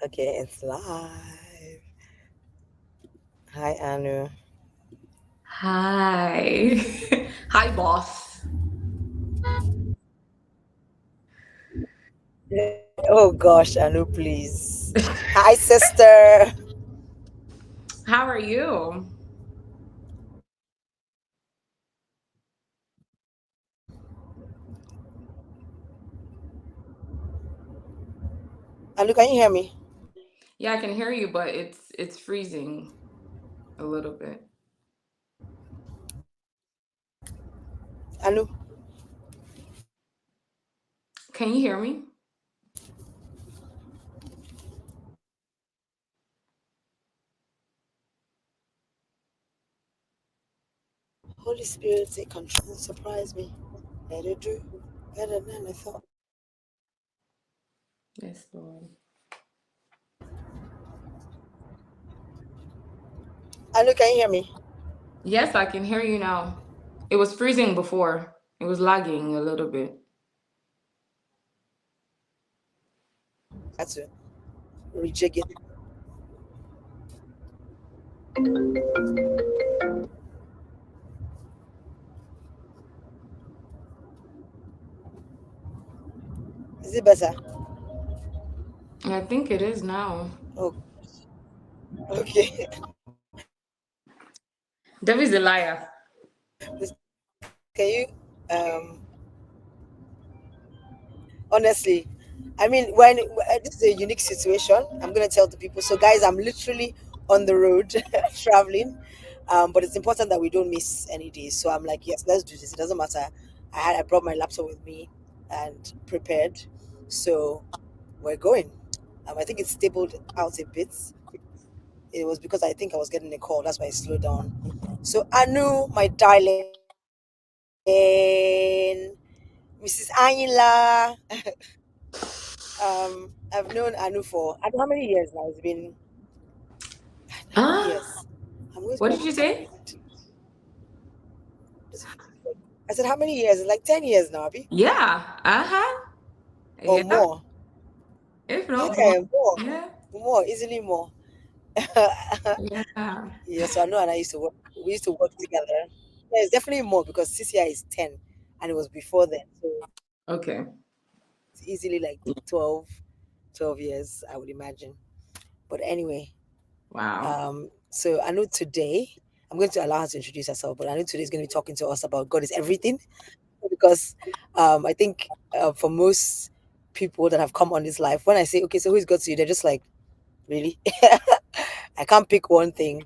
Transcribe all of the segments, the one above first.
Okay, it's live. Hi, Anu. Hi. Hi, boss. Oh gosh, Anu, please. Hi, sister. How are you? Anu, can you hear me? Yeah, I can hear you, but it's freezing a little bit. Anu, Can you hear me? Holy Spirit, take control. Surprise me. Let it do better than I thought. Yes, Lord. Anu, can you hear me? Yes, I can hear you now. It was freezing before. It was lagging a little bit. I had to rejig it. Is it better? I think it is now. Oh, okay. David's a liar. Can you? Um, Honestly, I mean, this is a unique situation. I'm gonna tell the people. So, guys, I'm literally on the road traveling, but it's important that we don't miss any days. So I'm like, yes, let's do this. It doesn't matter. I brought my laptop with me and prepared, so we're going. I think it stabled out a bit. It was because I think I was getting a call. That's why I slowed down. So Anu, my darling, Mrs. Anila. I've known Anu for I don't know how many years now. It's been how many Ah, years? I'm going to what did you almost like say? I said how many years? It's like 10 years now, Abby, Yeah. Uh-huh. or Yeah. more. If not more. Yeah, more, Yeah. easily more. Yeah. Yeah, so I know and I used to work. We used to work together. Yeah, it's definitely more because CCI is 10, and it was before then, so Okay. it's easily like 12, 12 years, I would imagine. But anyway, Wow. so I know today I'm going to allow her to introduce herself, but I know today is going to be talking to us about God is everything because I think for most people that have come on this life, when I say, okay, so who is God to you, they're just like, really? I can't pick one thing.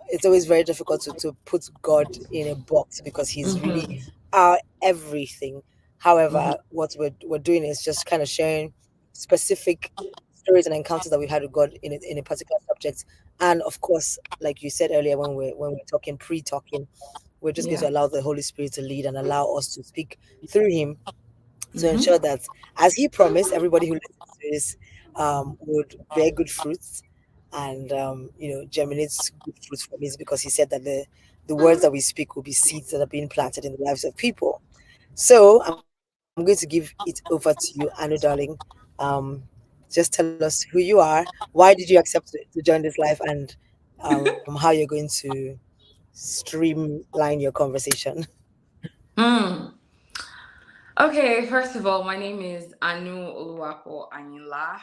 It's always very difficult to put God in a box because He's really Mm-hmm. our everything. Mm-hmm. However, what we're doing is just kind of sharing specific stories and encounters that we've had with God in a particular subject. And of course, like you said earlier when we're talking pre-talking, we're just going Yeah. to allow the Holy Spirit to lead and allow us to speak through Him to ensure Mm-hmm. that, as He promised, everybody who listens to this would bear good fruits and germinates good fruits from it because He said that the words that we speak will be seeds that are being planted in the lives of people. So I'm going to give it over to you, Anu, darling. Um, just tell us who you are, why did you accept to join this life, and how you're going to streamline your conversation. Hmm. Okay, first of all, my name is Anu Oluwapo Anila.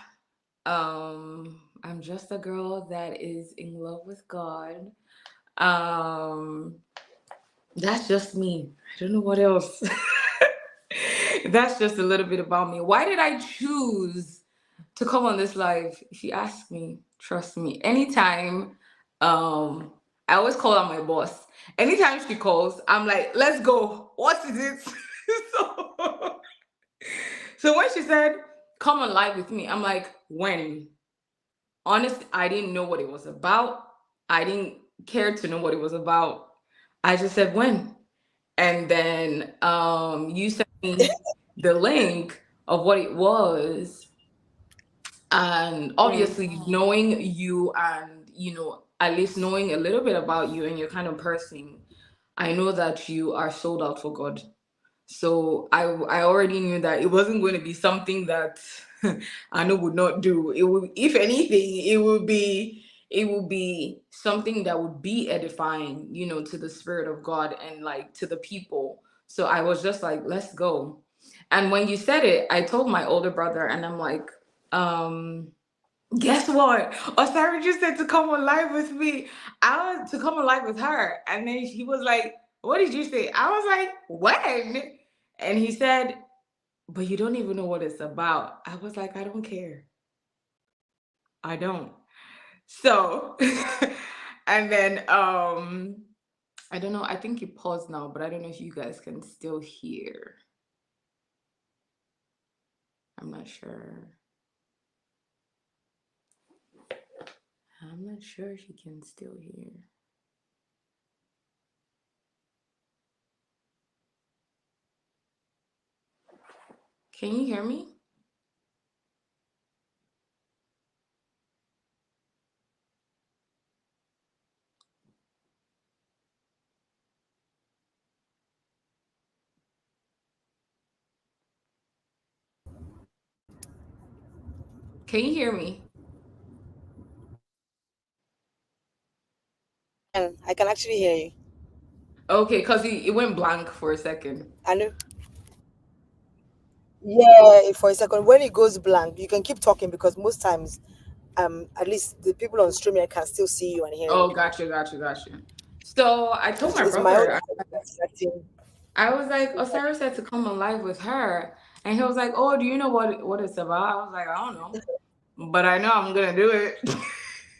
I'm just a girl that is in love with God. Um, that's just me. I don't know what else. That's just a little bit about me. Why did I choose to come on this live? If you ask me, trust me. Anytime, um, I always call out my boss. Anytime she calls, I'm like, let's go. What is it? so So when she said, come on live with me, I'm like, when? Honestly, I didn't know what it was about. I didn't care to know what it was about. I just said when. And then you sent me the link of what it was. And Mm. obviously knowing you and at least knowing a little bit about you and your kind of person, I know that you are sold out for God. So I already knew that it wasn't going to be something that Anu would not do. It would, if anything, it would be something that would be edifying, to the spirit of God and like to the people. So I was just like, let's go. And when you said it, I told my older brother, and I'm like, um, guess what? Osara just said to come on live with me. I was to come on live with her. And then he was like, what did you say? I was like, when? And he said, but you don't even know what it's about. I was like, I don't care. I don't. So and then I don't know, I think you paused now, but I don't know if you guys can still hear. I'm not sure. I'm not sure if you can still hear. Can you hear me? Can you hear me? I can actually hear you. Okay, because it went blank for a second. I know. Yeah, for a second, when it goes blank, you can keep talking because most times, at least the people on streaming can still see you and hear you. Oh, gotcha, gotcha, gotcha. So I told my It's my own brother, network that's acting. I was like, Osiris said to come on live with her. And he was like, oh, do you know what it's about? I was like, I don't know. But I know I'm gonna do it.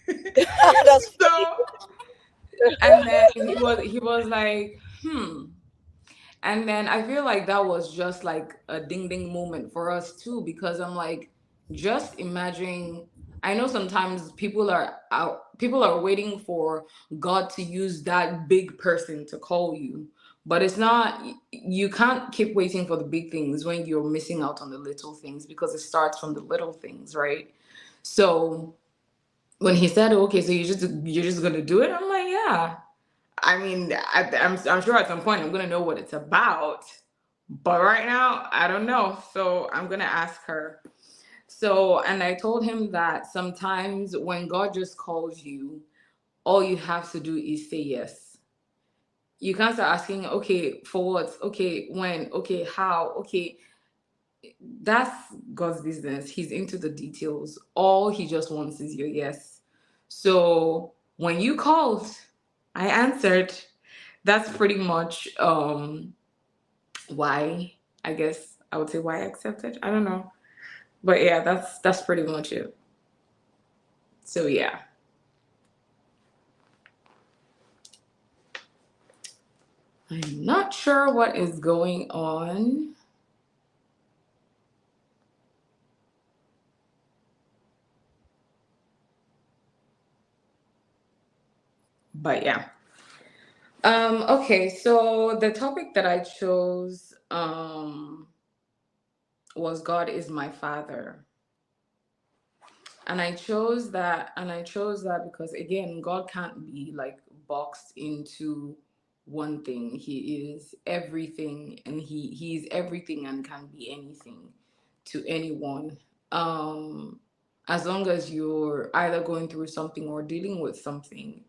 That's funny. So and then he was like, And then I feel like that was just like a ding ding moment for us too, because I'm like, just imagine. I know sometimes people are waiting for God to use that big person to call you, but it's not. You can't keep waiting for the big things when you're missing out on the little things, because it starts from the little things, right? So when he said, "Okay, so you're just gonna do it," I'm like, "Yeah." I mean, I'm sure at some point I'm gonna know what it's about, but right now I don't know. So I'm gonna ask her. So, and I told him that sometimes when God just calls you, all you have to do is say yes. You can't start asking, okay, for what? Okay, when? Okay, how? Okay, that's God's business. He's into the details. All he just wants is your yes. So when you called, I answered. That's pretty much why, I guess I would say, why I accepted. I don't know. But yeah, that's pretty much it. So yeah. I'm not sure what is going on. But yeah. Okay, so the topic that I chose was God is my father. And I chose that because, again, God can't be like boxed into one thing. He is everything, and he's everything and can be anything to anyone. um as long as you're either going through something or dealing with something,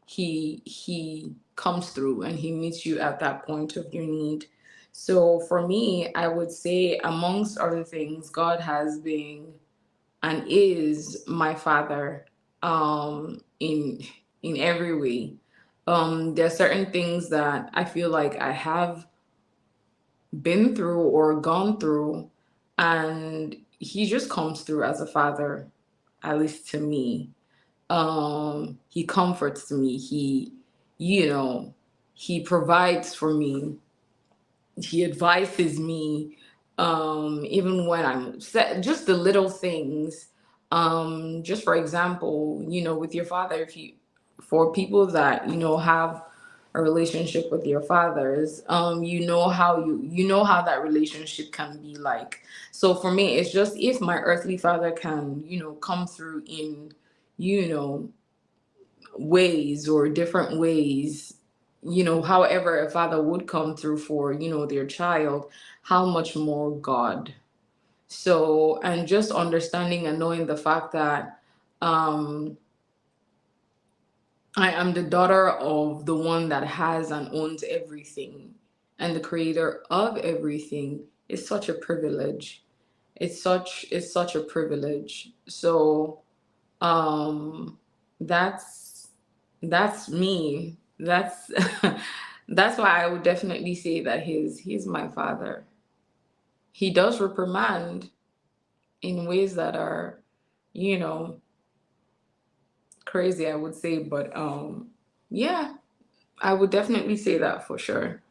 he comes through and he meets you at that point of your need. So for me, I would say, amongst other things, God has been and is my father, in every way. There are certain things that I feel like I have been through or gone through, and he just comes through as a father, at least to me. He comforts me. You know he provides for me. He advises me, even when I'm upset, just the little things. Just for example, with your father, if you for people that have a relationship with your fathers, you know how that relationship can be like. So for me, it's just, if my earthly father can come through in you know ways or different ways, however a father would come through for, their child, how much more God. So, and just understanding and knowing the fact that um, I am the daughter of the one that has and owns everything and the creator of everything is such a privilege. It's such a privilege. So, um, that's that's me. That's why I would definitely say that he's my father. He does reprimand in ways that are, you know, crazy, I would say, but yeah, I would definitely say that for sure.